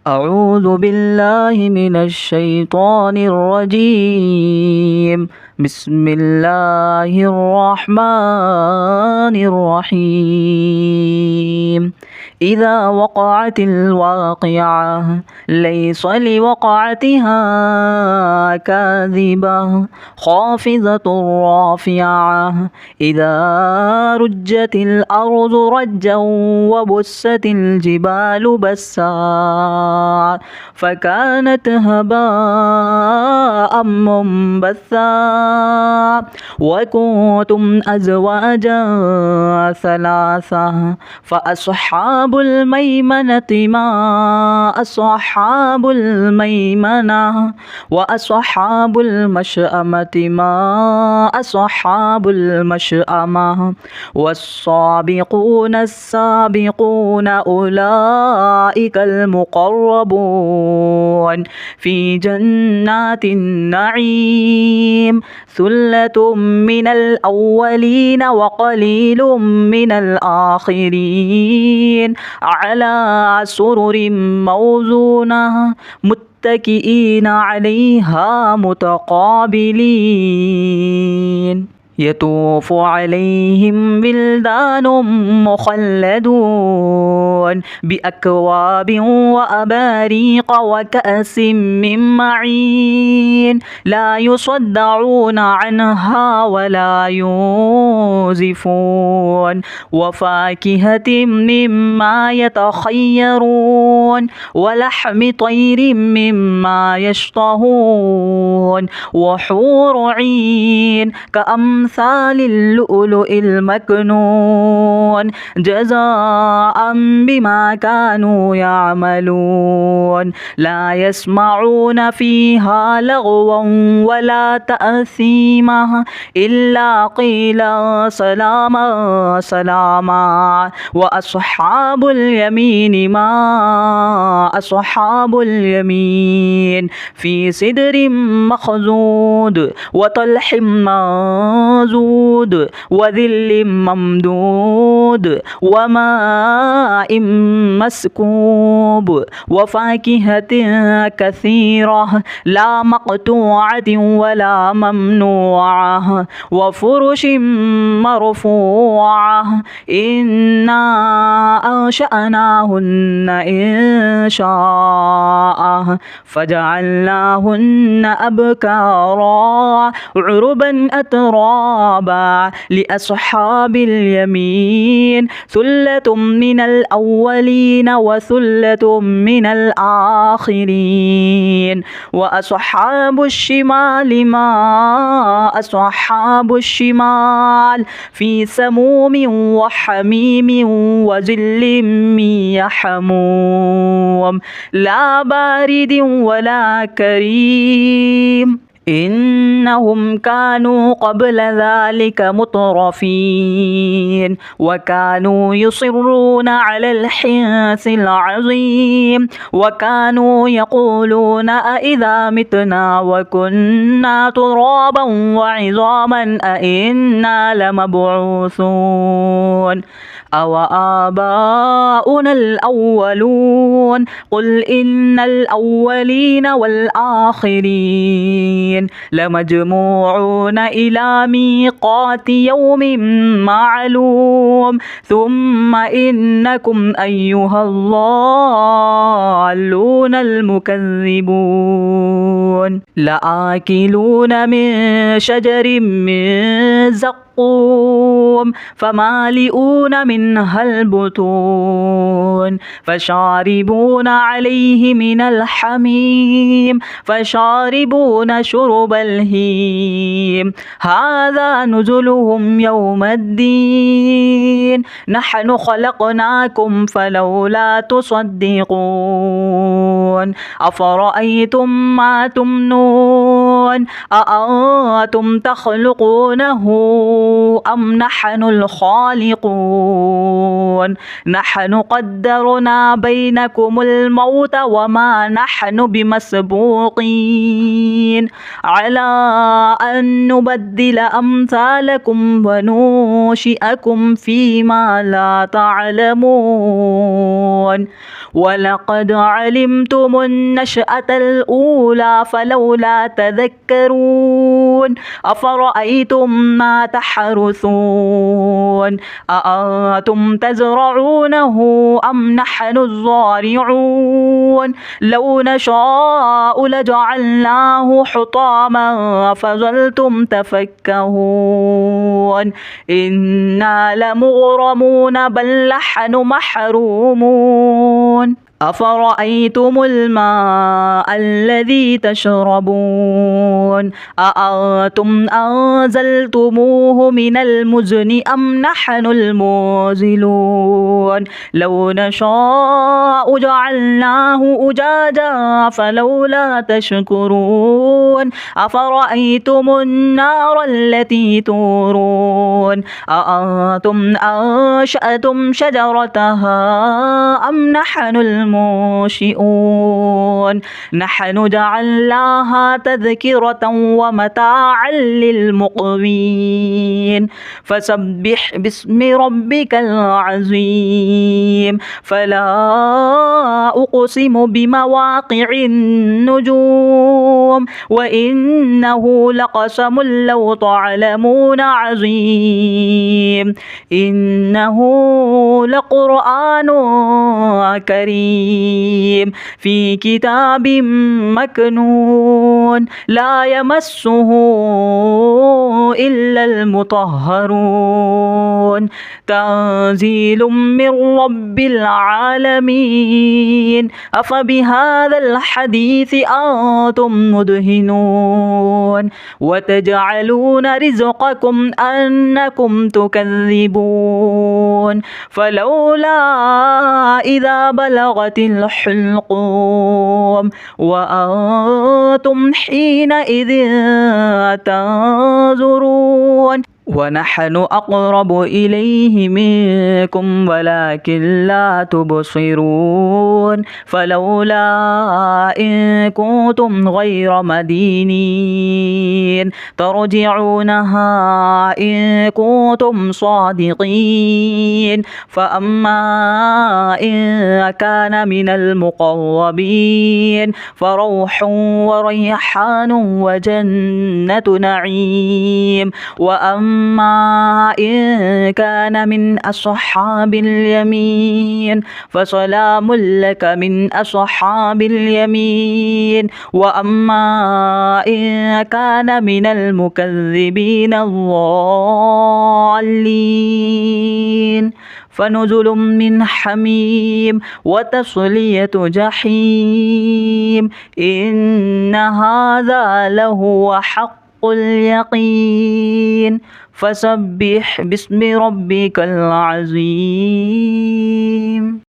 أعوذ بالله من الشيطان الرجيم. بسم الله الرحمن الرحيم. إذا وقعت الواقعة ليس لوقعتها كاذبة خافضة رافعة إذا رجت الأرض رجا وبست الجبال بسا فكانت هباء منبثا وكنتم أزواجا ثلاثة فأصحاب الميمنة ما أصحاب الميمنة وأصحاب المشأمة ما أصحاب المشأمة والسابقون السابقون أولئك المقربون في جنات النعيم ثلة من الأولين وقليل من الآخرين على سرر موزونة متكئين عليها متقابلين يطوف عليهم ولدان مخلدون بأكواب وأباريق وكأس من معين لا يصدعون عنها ولا ينزفون وفاكهة مما يتخيرون ولحم طير مما يشتهون وحور عين كأمثال اللؤلؤ المكنون جزاء بما كانوا يعملون لا يسمعون فيها لغوا ولا تأثيما إلا قيلا سلاما سلاما وأصحاب اليمين ما أصحاب اليمين في سدر مخضود وطلح منضود وذل ممدود وماء مسكوب وفاكهة كثيرة لا مقطوعة ولا ممنوعة وفرش مرفوعة إنا أنشأناهن إن شاء فجعلناهن أبكارا عربا أترابا لأصحاب اليمين ثلة من الأولين وثلة من الآخرين وأصحاب الشمال ما أصحاب الشمال في سموم وحميم وظل من يحموم لا بارد ولا كريم إنهم كانوا قبل ذلك مترفين وكانوا يصرون على الحنث العظيم وكانوا يقولون أإذا متنا وكنا ترابا وعظاما أإنا لمبعوثون أو آباؤنا الأولون قل إن الأولين والآخرين لمجموعون إلى ميقات يوم معلوم ثم إنكم أيها الضالون المكذبون لآكلون من شجر من زقوم فمالئون منها البطون فشاربون عليه من الحميم فشاربون شرب الهيم هذا نزلهم يوم الدين نحن خلقناكم فلولا تصدقون أفرأيتم ما تمنون أأنتم تخلقونه أم نحن الخالقون تنظرون نحن قدرنا بينكم الموت وما نحن بمسبوقين على أن نبدل أمثالكم وننشئكم فيما لا تعلمون ولقد علمتم النشأة الأولى فلولا تذكرون أفرأيتم ما تحرثون أأنتم تزرعونه أم نحن الزارعون لو نشاء لجعلناه حطاما فظلتم تفكهون إنا لمغرمون بل نحن محرومون أفرأيتم الماء الذي تشربون أأنتم أنزلتموه من المزن أم نحن المنزلون لو نشاء جعلناه أجاجا فلولا تشكرون أفرأيتم النار التي تورون أأنتم أنشأتم شجرتها أم نحن المنشئون نحن جعلناها تذكرة ومتاعا للمقوين فسبح باسم ربك العظيم فلا أقسم بمواقع النجوم وإنه لقسم لو تعلمون عظيم إنه لقرآن كريم في كتاب مكنون لا يمسه إلا المطهرون تنزيل من رب العالمين أفبهذا الحديث أنتم مدهنون وتجعلون رزقكم أنكم تكذبون فلولا إذا بلغت الحلقوم وأنتم حينئذ تنظرون ونحن أقرب إليه منكم ولكن لا تبصرون فلولا إن كنتم غير مدينين ترجعونها إن كنتم صادقين فأما إن كان من المقربين فروح وريحان وجنة نعيم وأما إن كان من أصحاب اليمين فسلام لك من أصحاب اليمين وأما إن كان من المكذبين الضالين فنزل من حميم وتصلية جحيم إن هذا لهو حق اليقين فسبح باسم ربك العظيم.